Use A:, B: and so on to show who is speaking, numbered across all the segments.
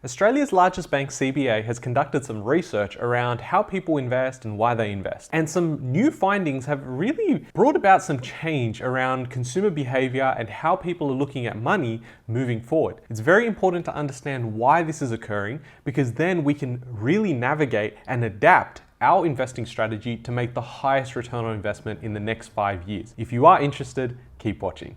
A: Australia's largest bank, CBA, has conducted some research around how people invest and why they invest. And some new findings have really brought about some change around consumer behavior and how people are looking at money moving forward. It's very important to understand why this is occurring, because then we can really navigate and adapt our investing strategy to make the highest return on investment in the next 5 years. If you are interested, keep watching.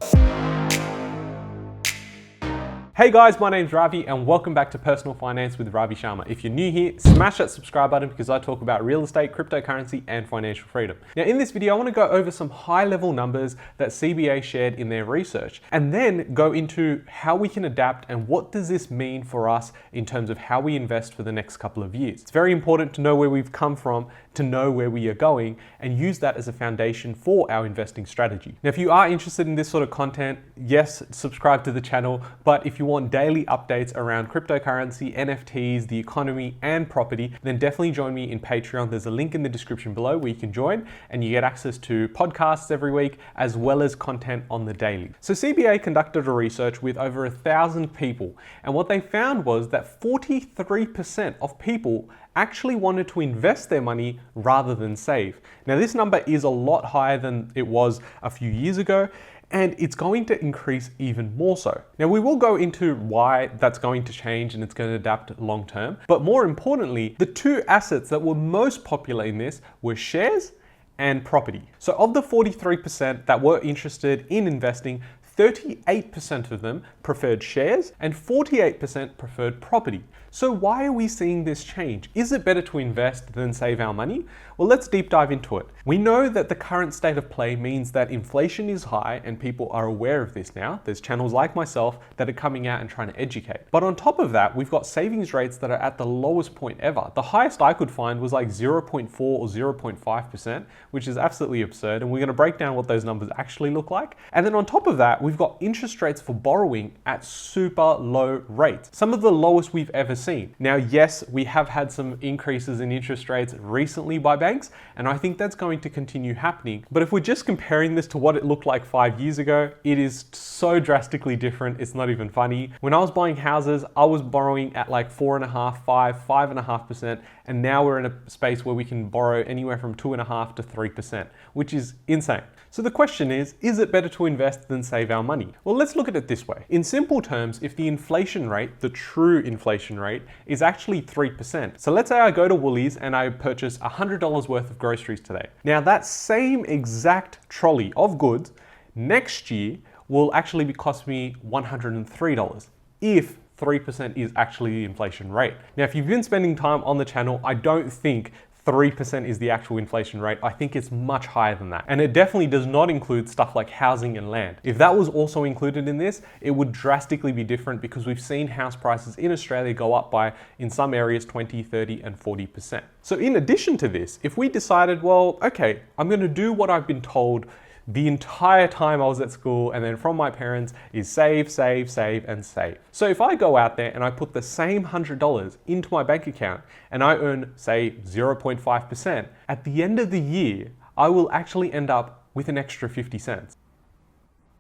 A: Hey guys, my name's Ravi and welcome back to Personal Finance with Ravi Sharma. If you're new here, smash that subscribe button because I talk about real estate, cryptocurrency, and financial freedom. Now in this video, I want to go over some high-level numbers that CBA shared in their research, and then go into how we can adapt and what does this mean for us in terms of how we invest for the next couple of years. It's very important to know where we've come from, to know where we are going, and use that as a foundation for our investing strategy. Now, if you are interested in this sort of content, yes, subscribe to the channel, but if you want daily updates around cryptocurrency, NFTs, the economy, and property, then definitely join me in Patreon. There's a link in the description below where you can join and you get access to podcasts every week, as well as content on the daily. So CBA conducted a research with over 1,000 people, and what they found was that 43% of people actually wanted to invest their money rather than save. Now this number is a lot higher than it was a few years ago, and it's going to increase even more so. Now we will go into why that's going to change and it's going to adapt long term, but more importantly, the two assets that were most popular in this were shares and property. So of the 43% that were interested in investing, 38% of them preferred shares and 48% preferred property. So why are we seeing this change? Is it better to invest than save our money? Well, let's deep dive into it. We know that the current state of play means that inflation is high and people are aware of this now. There's channels like myself that are coming out and trying to educate. But on top of that, we've got savings rates that are at the lowest point ever. The highest I could find was like 0.4 or 0.5%, which is absolutely absurd. And we're going to break down what those numbers actually look like. And then on top of that, we've got interest rates for borrowing at super low rates, some of the lowest we've ever seen. Now, yes, we have had some increases in interest rates recently by banks, and I think that's going to continue happening. But if we're just comparing this to what it looked like 5 years ago, it is so drastically different. It's not even funny. When I was buying houses, I was borrowing at like 4.5%, 5.5%, and now we're in a space where we can borrow anywhere from 2.5% to 3%, which is insane. So the question is it better to invest than save our money? Well, let's look at it this way. In simple terms, if the inflation rate, the true inflation rate, is actually 3%. So let's say I go to Woolies and I purchase $100 worth of groceries today. Now that same exact trolley of goods next year will actually cost me $103 if 3% is actually the inflation rate. Now, if you've been spending time on the channel, I don't think 3% is the actual inflation rate. I think it's much higher than that. And it definitely does not include stuff like housing and land. If that was also included in this, it would drastically be different, because we've seen house prices in Australia go up by, in some areas, 20, 30, and 40%. So in addition to this, if we decided, well, okay, I'm going to do what I've been told the entire time I was at school and then from my parents is save, save, save, and save. So if I go out there and I put the same $100 into my bank account and I earn, say, 0.5%, at the end of the year, I will actually end up with an extra 50 cents.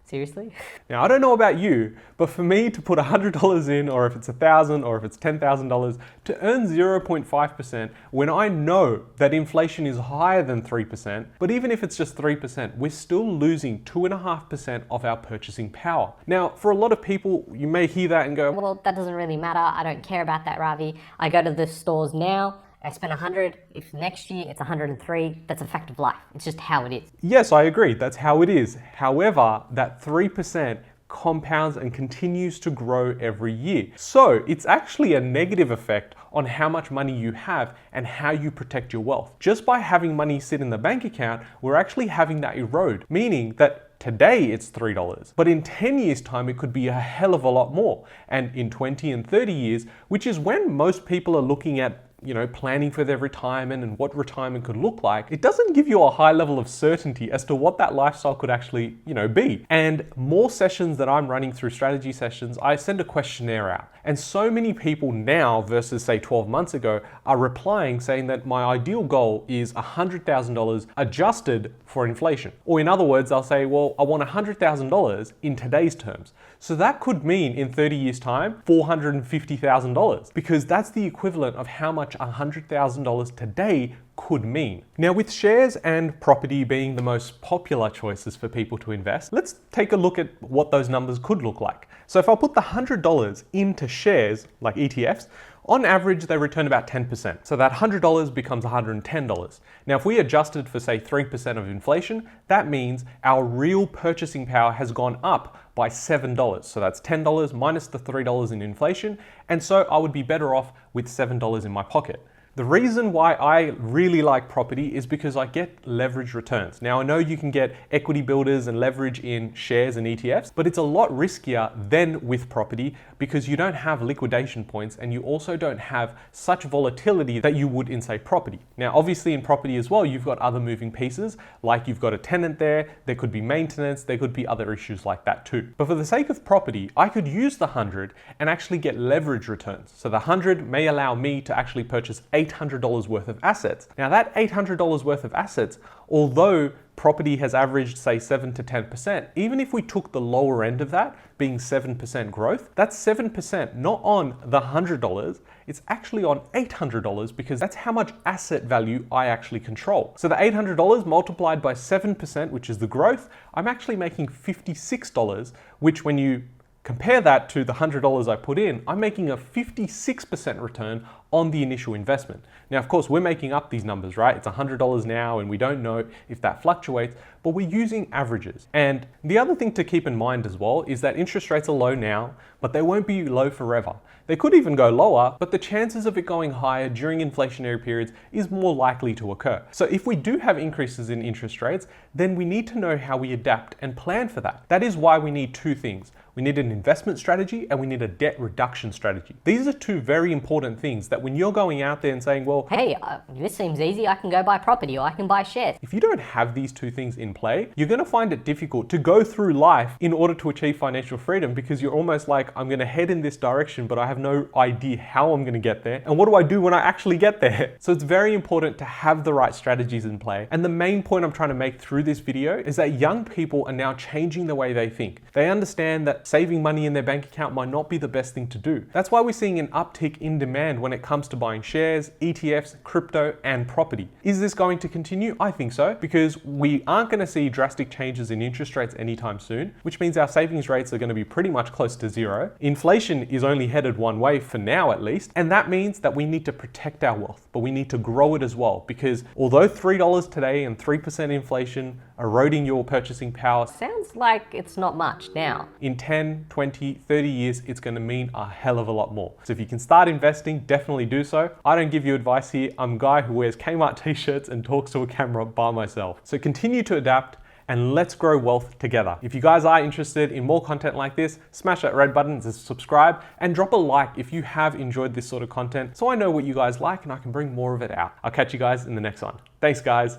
B: Seriously?
A: Now, I don't know about you, but for me to put $100 in, or if it's $1,000 or if it's $10,000, to earn 0.5% when I know that inflation is higher than 3%, but even if it's just 3%, we're still losing 2.5% of our purchasing power. Now, for a lot of people, you may hear that and go,
B: Well, that doesn't really matter. I don't care about that, Ravi. I go to the stores now. I spend 100, if next year it's 103, that's a fact of life. It's just how it is.
A: yes, I agree, that's how it is. However, that 3% compounds and continues to grow every year. So it's actually a negative effect on how much money you have and how you protect your wealth. Just by having money sit in the bank account, we're actually having that erode, meaning that today it's $3, but in 10 years' time, it could be a hell of a lot more. And in 20 and 30 years, which is when most people are looking at planning for their retirement and what retirement could look like, it doesn't give you a high level of certainty as to what that lifestyle could actually, be. And more sessions that I'm running through strategy sessions, I send a questionnaire out And so many people now versus say 12 months ago are replying saying that my ideal goal is $100,000 adjusted for inflation. Or in other words, they'll say, well, I want $100,000 in today's terms. So that could mean in 30 years time, $450,000, because that's the equivalent of how much $100,000 today could mean. Now, with shares and property being the most popular choices for people to invest, let's take a look at what those numbers could look like. So if I put the $100 into shares, like ETFs, on average, they return about 10%. So that $100 becomes $110. Now, if we adjusted for say 3% of inflation, that means our real purchasing power has gone up by $7. So that's $10 minus the $3 in inflation. And so I would be better off with $7 in my pocket. The reason why I really like property is because I get leverage returns. Now, I know you can get equity builders and leverage in shares and ETFs, but it's a lot riskier than with property because you don't have liquidation points and you also don't have such volatility that you would in, say, property. Now, obviously in property as well, you've got other moving pieces, like you've got a tenant there could be maintenance, there could be other issues like that too. But for the sake of property, I could use the 100 and actually get leverage returns. So the 100 may allow me to actually purchase $800 worth of assets. Now that $800 worth of assets, although property has averaged say 7 to 10%, even if we took the lower end of that, being 7% growth, that's 7% not on the $100, it's actually on $800 because that's how much asset value I actually control. So the $800 multiplied by 7%, which is the growth, I'm actually making $56, which when you compare that to the $100 I put in, I'm making a 56% return on the initial investment. Now, of course, we're making up these numbers, right? It's $100 now and we don't know if that fluctuates, but we're using averages. And the other thing to keep in mind as well is that interest rates are low now, but they won't be low forever. They could even go lower, but the chances of it going higher during inflationary periods is more likely to occur. So if we do have increases in interest rates, then we need to know how we adapt and plan for that. That is why we need two things. We need an investment strategy and we need a debt reduction strategy. These are two very important things that when you're going out there and saying, well,
B: hey, this seems easy, I can go buy property or I can buy shares.
A: If you don't have these two things in play, you're gonna find it difficult to go through life in order to achieve financial freedom because you're almost like, I'm gonna head in this direction, but I have no idea how I'm gonna get there. And what do I do when I actually get there? So it's very important to have the right strategies in play. And the main point I'm trying to make through this video is that young people are now changing the way they think. They understand that saving money in their bank account might not be the best thing to do. That's why we're seeing an uptick in demand when it comes to buying shares, ETFs, crypto, and property. Is this going to continue? I think so, because we aren't going to see drastic changes in interest rates anytime soon, which means our savings rates are going to be pretty much close to zero. Inflation is only headed one way for now at least, and that means that we need to protect our wealth, but we need to grow it as well, because although $3 today and 3% inflation eroding your purchasing power
B: sounds like it's not much now.
A: In 10, 20, 30 years, it's going to mean a hell of a lot more. So if you can start investing, definitely do so. I don't give you advice here. I'm a guy who wears Kmart t-shirts and talks to a camera by myself. So continue to adapt and let's grow wealth together. If you guys are interested in more content like this, smash that red button to subscribe and drop a like if you have enjoyed this sort of content so I know what you guys like and I can bring more of it out. I'll catch you guys in the next one. Thanks, guys.